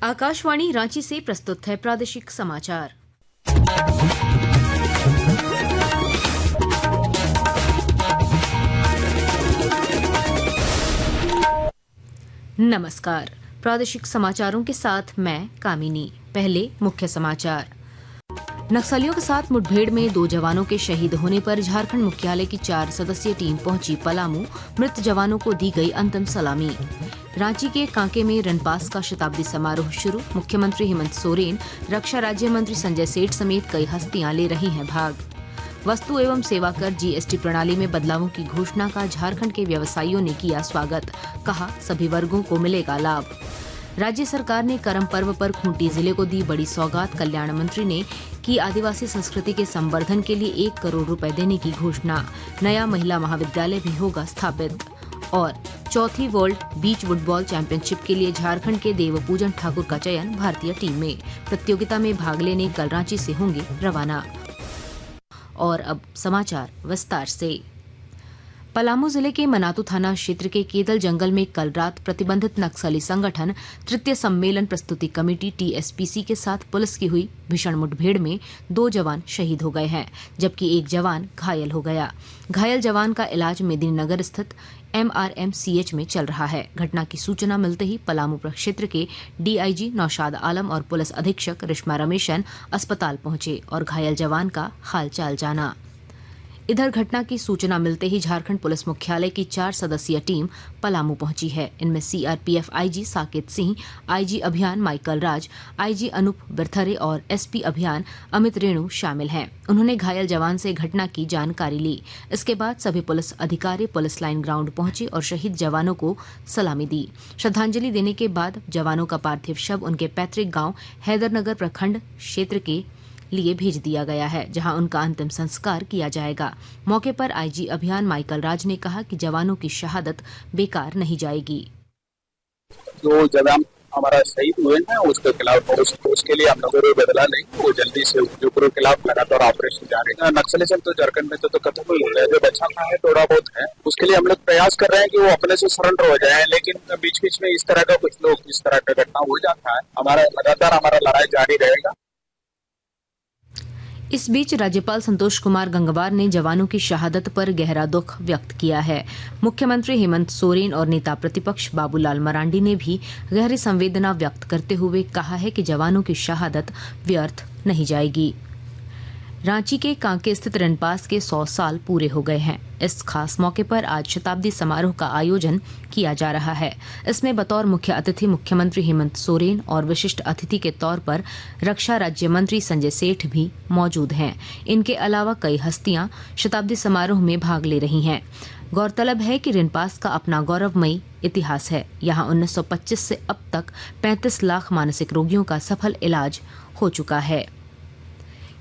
आकाशवाणी रांची से प्रस्तुत है प्रादेशिक समाचार। नमस्कार, प्रादेशिक समाचारों के साथ मैं कामिनी। पहले मुख्य समाचार। नक्सलियों के साथ मुठभेड़ में 2 जवानों के शहीद होने पर झारखंड मुख्यालय की 4 सदस्यीय टीम पहुंची पलामू। मृत जवानों को दी गई अंतिम सलामी। रांची के कांके में रनपास का शताब्दी समारोह शुरू। मुख्यमंत्री हेमंत सोरेन, रक्षा राज्य मंत्री संजय सेठ समेत कई हस्तियां ले रही हैं भाग। वस्तु एवं सेवा कर जीएसटी प्रणाली में बदलावों की घोषणा का झारखंड के व्यवसायियों ने किया स्वागत। कहा, सभी वर्गों को मिलेगा लाभ। राज्य सरकार ने करम पर्व पर खूंटी जिले को दी बड़ी सौगात। कल्याण मंत्री ने की आदिवासी संस्कृति के संवर्धन के लिए 1 करोड़ रुपए देने की घोषणा। नया महिला महाविद्यालय भी होगा स्थापित। और चौथी वर्ल्ड बीच फुटबॉल चैंपियनशिप के लिए झारखंड के देवपूजन ठाकुर का चयन भारतीय टीम में। प्रतियोगिता में भाग लेने कल रांची से होंगे रवाना। और अब समाचार विस्तार से। पलामू जिले के मनातू थाना क्षेत्र के केदल जंगल में कल रात प्रतिबंधित नक्सली संगठन तृतीय सम्मेलन प्रस्तुति कमेटी टीएसपीसी के साथ पुलिस की हुई भीषण मुठभेड़ में 2 जवान शहीद हो गए हैं, जबकि 1 जवान घायल हो गया। घायल जवान का इलाज मेदिनीनगर स्थित MRMCH में चल रहा है। घटना की सूचना मिलते ही पलामू प्रक्षेत्र के डीआईजी नौशाद आलम और पुलिस अधीक्षक रिश्मा रमेशन अस्पताल पहुंचे और घायल जवान का हालचाल जाना। इधर घटना की सूचना मिलते ही झारखंड पुलिस मुख्यालय की 4 सदस्यीय टीम पलामू पहुंची है। इनमें CRPF IG Saket Singh, IG अभियान माइकल राज, आईजी अनूप बिरथरे और एसपी अभियान अमित रेणु शामिल हैं। उन्होंने घायल जवान से घटना की जानकारी ली। इसके बाद सभी पुलिस अधिकारी पुलिस लाइन ग्राउंड पहुंचे और शहीद जवानों को सलामी दी। श्रद्धांजलि देने के बाद जवानों का पार्थिव शव उनके पैतृक गांव हैदरनगर प्रखंड क्षेत्र के लिए भेज दिया गया है, जहां उनका अंतिम संस्कार किया जाएगा। मौके पर आईजी अभियान माइकल राज ने कहा कि जवानों की शहादत बेकार नहीं जाएगी। जो जवान हमारा शहीद हुए हैं उसके खिलाफ उसके लिए हम लोगों को बदला नहीं, वो जल्दी से के खिलाफ लगातार ऑपरेशन जारी है। नक्सलिज्म तो झारखंड में तो खत्म ही हो गया है, जो बचा है थोड़ा बहुत है, उसके लिए हम लोग प्रयास कर रहे हैं कि वो अपने से सरेंडर हो जाए। लेकिन बीच बीच में इस तरह का कुछ लोग इस तरह का घटना हो जाता है। हमारा लड़ाई जारी रहेगा। इस बीच राज्यपाल संतोष कुमार गंगवार ने जवानों की शहादत पर गहरा दुख व्यक्त किया है। मुख्यमंत्री हेमंत सोरेन और नेता प्रतिपक्ष बाबूलाल मरांडी ने भी गहरी संवेदना व्यक्त करते हुए कहा है कि जवानों की शहादत व्यर्थ नहीं जाएगी। रांची के कांके स्थित रनपास के 100 साल पूरे हो गए हैं। इस खास मौके पर आज शताब्दी समारोह का आयोजन किया जा रहा है। इसमें बतौर मुख्य अतिथि मुख्यमंत्री हेमंत सोरेन और विशिष्ट अतिथि के तौर पर रक्षा राज्य मंत्री संजय सेठ भी मौजूद हैं। इनके अलावा कई हस्तियां शताब्दी समारोह में भाग ले रही हैं। गौरतलब है कि रनपास का अपना गौरवमयी इतिहास है। यहाँ 1925 से अब तक 35 लाख मानसिक रोगियों का सफल इलाज हो चुका है।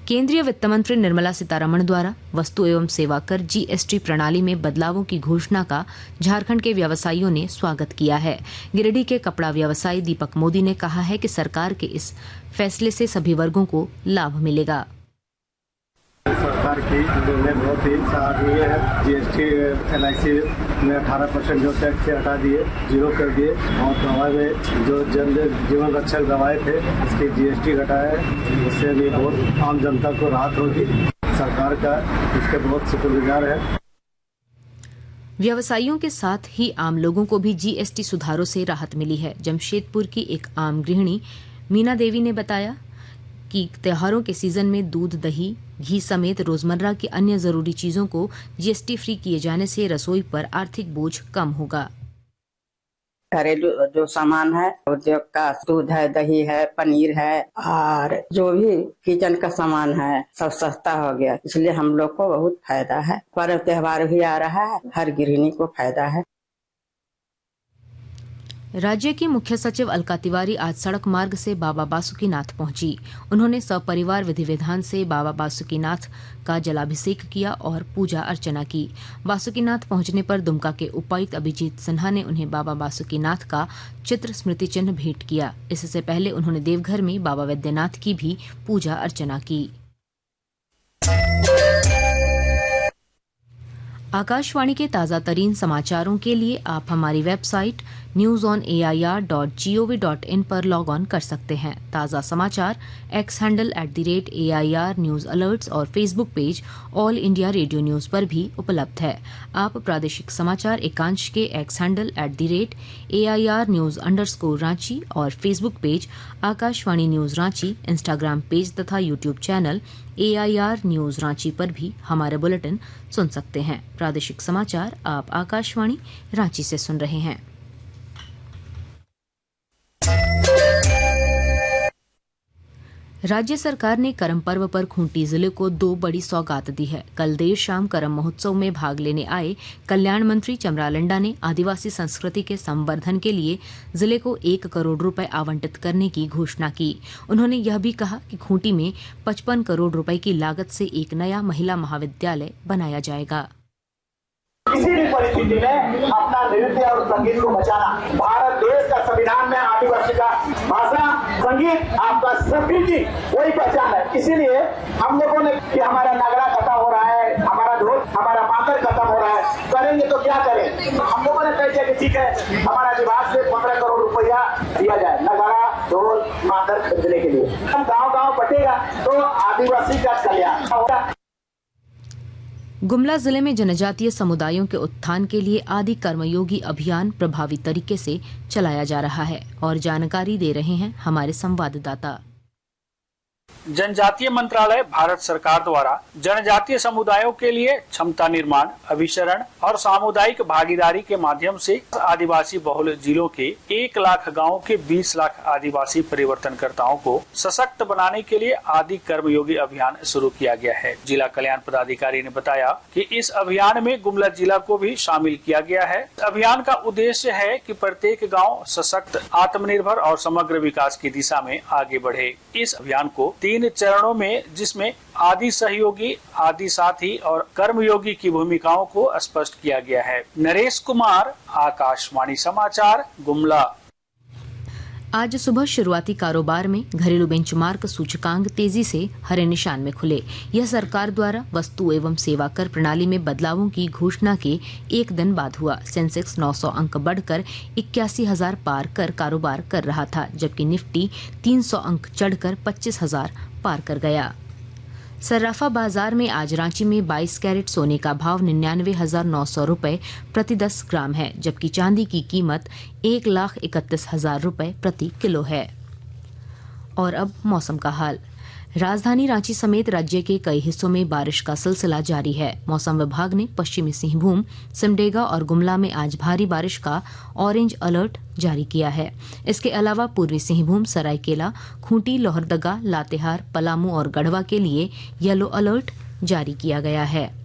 केंद्रीय वित्त मंत्री निर्मला सीतारमण द्वारा वस्तु एवं सेवा कर जीएसटी प्रणाली में बदलावों की घोषणा का झारखंड के व्यवसायियों ने स्वागत किया है। गिरिडीह के कपड़ा व्यवसायी दीपक मोदी ने कहा है कि सरकार के इस फैसले से सभी वर्गों को लाभ मिलेगा। सरकार की निर्णय बहुत ही सराहनीय है। जीएसटी LIC में 18% जो टैक्स से हटा दिए, 0 कर दिए और दवा में जो जीवन रक्षक दवाएं थे इसकी जीएसटी घटाया है। इससे भी बहुत आम जनता को राहत होगी। सरकार का इसके बहुत शुक्रगुजार है। व्यवसायियों के साथ ही आम लोगों को भी जीएसटी सुधारों से राहत मिली है। जमशेदपुर की एक आम गृहिणी मीना देवी ने बताया कि त्योहारों के सीजन में दूध, दही, घी समेत रोजमर्रा की अन्य जरूरी चीजों को जीएसटी फ्री किए जाने से रसोई पर आर्थिक बोझ कम होगा। घरेलू जो सामान है, उद्योग का दूध है, दही है, पनीर है और जो भी किचन का सामान है सब सस्ता हो गया। इसलिए हम लोग को बहुत फायदा है। पर्व त्योहार भी आ रहा है, हर गृहिणी को फायदा है। राज्य की मुख्य सचिव अलका तिवारी आज सड़क मार्ग से बाबा बासुकीनाथ पहुंची। उन्होंने सपरिवार विधि विधान से बाबा बासुकीनाथ का जलाभिषेक किया और पूजा अर्चना की। बासुकीनाथ पहुंचने पर दुमका के उपायुक्त अभिजीत सिन्हा ने उन्हें बाबा बासुकीनाथ का चित्र स्मृति चिन्ह भेंट किया। इससे पहले उन्होंने देवघर में बाबा वैद्यनाथ की भी पूजा अर्चना की। आकाशवाणी के ताज़ा तरीन समाचारों के लिए आप हमारी वेबसाइट newsonair.gov.in पर लॉग ऑन कर सकते हैं। ताज़ा समाचार X handle @AIR news alerts और Facebook page All India Radio news पर भी उपलब्ध है। आप प्रादेशिक समाचार एकांश के X handle @AIR news _Ranchi और Facebook page Akashvani news Ranchi, Instagram page तथा YouTube channel AIR news Ranchi पर भी हमारे बुलेटिन सुन सकते हैं। प्रादेशिक समाचार आप आकाशवाणी रांची से सुन रहे हैं। राज्य सरकार ने करम पर्व पर खूंटी जिले को 2 बड़ी सौगात दी है। कल देर शाम करम महोत्सव में भाग लेने आए कल्याण मंत्री चमरालंडा ने आदिवासी संस्कृति के संवर्धन के लिए जिले को 1 करोड़ रुपए आवंटित करने की घोषणा की। उन्होंने यह भी कहा कि खूंटी में 55 करोड़ रुपए की लागत से एक नया महिला महाविद्यालय बनाया जाएगा। किसी भी परिस्थिति में अपना नृत्य और संगीत को बचाना, भारत देश का संविधान में आदिवासी का भाषा, संगीत, आपका संस्कृति वही पहचान है। इसीलिए हम लोगों ने कि हमारा नगड़ा खत्म हो रहा है, हमारा ढोल, हमारा मातर खत्म हो रहा है, करेंगे तो क्या करें। हम लोगों ने तय किया कि ठीक है, हमारा विभाग से 15 करोड़ रुपया दिया जाए नगड़ा, ढोल, मातर खरीदने के लिए। हम गाँव बटेगा तो आदिवासी का कल्याण होगा। गुमला जिले में जनजातीय समुदायों के उत्थान के लिए आदि कर्मयोगी अभियान प्रभावी तरीके से चलाया जा रहा है और जानकारी दे रहे हैं हमारे संवाददाता। जनजातीय मंत्रालय भारत सरकार द्वारा जनजातीय समुदायों के लिए क्षमता निर्माण, अभिसरण और सामुदायिक भागीदारी के माध्यम से आदिवासी बहुल जिलों के 1 लाख गांवों के 20 लाख आदिवासी परिवर्तनकर्ताओं को सशक्त बनाने के लिए आदि कर्मयोगी अभियान शुरू किया गया है। जिला कल्याण पदाधिकारी ने बताया कि इस अभियान में गुमला जिला को भी शामिल किया गया है। अभियान का उद्देश्य है कि प्रत्येक गाँव सशक्त, आत्मनिर्भर और समग्र विकास की दिशा में आगे बढ़े। इस अभियान को 3 चरणों में, जिसमें आदि सहयोगी, आदि साथी और कर्मयोगी की भूमिकाओं को स्पष्ट किया गया है। नरेश कुमार, आकाशवाणी समाचार, गुमला। आज सुबह शुरुआती कारोबार में घरेलू बेंचमार्क सूचकांक तेजी से हरे निशान में खुले। यह सरकार द्वारा वस्तु एवं सेवा कर प्रणाली में बदलावों की घोषणा के एक दिन बाद हुआ। सेंसेक्स 900 अंक बढ़कर 81,000 पार कर कारोबार कर रहा था, जबकि निफ्टी 300 अंक चढ़कर 25,000 पार कर गया। सर्राफा बाजार में आज रांची में 22 कैरेट सोने का भाव 99,900 रुपए प्रति 10 ग्राम है, जबकि चांदी की कीमत 1,31,000 रुपए प्रति किलो है। और अब मौसम का हाल। राजधानी रांची समेत राज्य के कई हिस्सों में बारिश का सिलसिला जारी है। मौसम विभाग ने पश्चिमी सिंहभूम, सिमडेगा और गुमला में आज भारी बारिश का ऑरेंज अलर्ट जारी किया है। इसके अलावा पूर्वी सिंहभूम, सरायकेला, खूंटी, लोहरदगा, लातेहार, पलामू और गढ़वा के लिए येलो अलर्ट जारी किया गया है।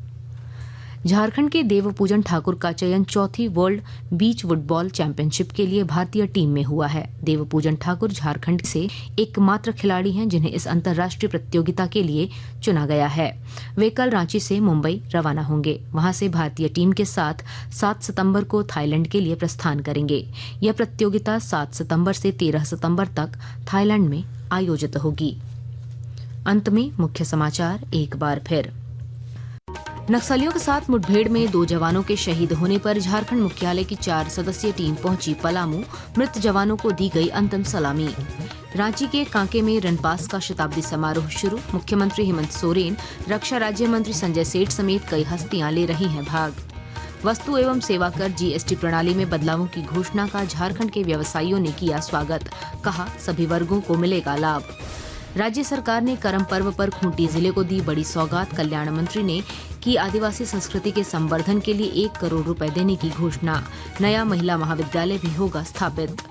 झारखंड के देवपूजन ठाकुर का चयन चौथी वर्ल्ड बीच फुटबॉल चैंपियनशिप के लिए भारतीय टीम में हुआ है। देवपूजन ठाकुर झारखंड से एकमात्र खिलाड़ी हैं जिन्हें इस अंतर्राष्ट्रीय प्रतियोगिता के लिए चुना गया है। वे कल रांची से मुंबई रवाना होंगे। वहां से भारतीय टीम के साथ 7 सितंबर को थाईलैंड के लिए प्रस्थान करेंगे। यह प्रतियोगिता 7 सितंबर से 13 सितंबर तक थाईलैंड में आयोजित होगी। अंत में मुख्य समाचार एक बार फिर। नक्सलियों के साथ मुठभेड़ में 2 जवानों के शहीद होने पर झारखंड मुख्यालय की 4 सदस्यीय टीम पहुंची पलामू। मृत जवानों को दी गई अंतिम सलामी। रांची के कांके में रनपास का शताब्दी समारोह शुरू। मुख्यमंत्री हेमंत सोरेन, रक्षा राज्य मंत्री संजय सेठ समेत कई हस्तियां ले रही हैं भाग। वस्तु एवं सेवा कर GST प्रणाली में बदलावों की घोषणा का झारखंड के व्यवसायियों ने किया स्वागत। कहा, सभी वर्गों को मिलेगा लाभ। राज्य सरकार ने करम पर्व पर खूंटी जिले को दी बड़ी सौगात। कल्याण मंत्री ने की आदिवासी संस्कृति के संवर्धन के लिए 1 करोड़ रुपए देने की घोषणा। नया महिला महाविद्यालय भी होगा स्थापित।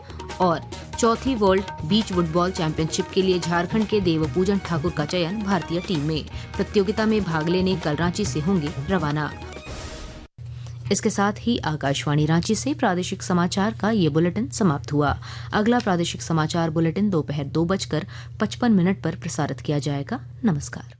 और चौथी वर्ल्ड बीच फुटबॉल चैंपियनशिप के लिए झारखंड के देवपूजन ठाकुर का चयन भारतीय टीम में। प्रतियोगिता में भाग लेने कल रांची से होंगे रवाना। इसके साथ ही आकाशवाणी रांची से प्रादेशिक समाचार का ये बुलेटिन समाप्त हुआ। अगला प्रादेशिक समाचार बुलेटिन दोपहर 2:55 पर प्रसारित किया जाएगा। नमस्कार।